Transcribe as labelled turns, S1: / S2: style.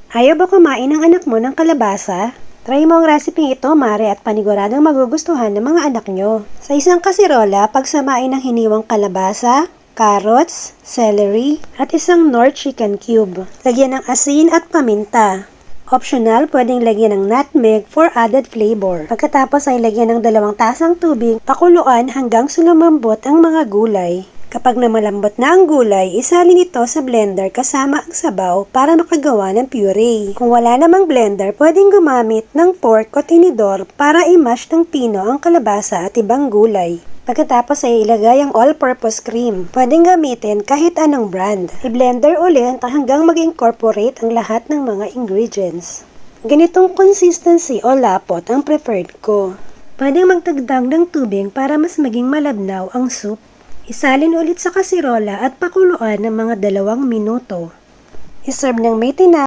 S1: Ayaw ba kumain ng anak mo ng kalabasa? Try mo ang recipe ito, Mare, at paniguradong magugustuhan ng mga anak nyo. Sa isang kasirola, pagsamain ng hiniwang kalabasa, carrots, celery, at isang Knorr chicken cube. Lagyan ng asin at paminta. Optional, pwedeng lagyan ng nutmeg for added flavor. Pagkatapos ay lagyan ng 2 tasang tubig, pakuluan hanggang lumambot ang mga gulay. Kapag namalambot na ang gulay, isalin ito sa blender kasama ang sabaw para makagawa ng puree. Kung wala namang blender, pwedeng gumamit ng fork o tinidor para i-mash ng pino ang kalabasa at ibang gulay. Pagkatapos ay ilagay ang all-purpose cream. Pwedeng gamitin kahit anong brand. I-blender ulit hanggang mag-incorporate ang lahat ng mga ingredients. Ganitong consistency o lapot ang preferred ko. Pwedeng magdagdag ng tubig para mas maging malabnaw ang soup. Isalin ulit sa kasirola at pakuluan ng mga 2 minuto. Iserve ng may tinapay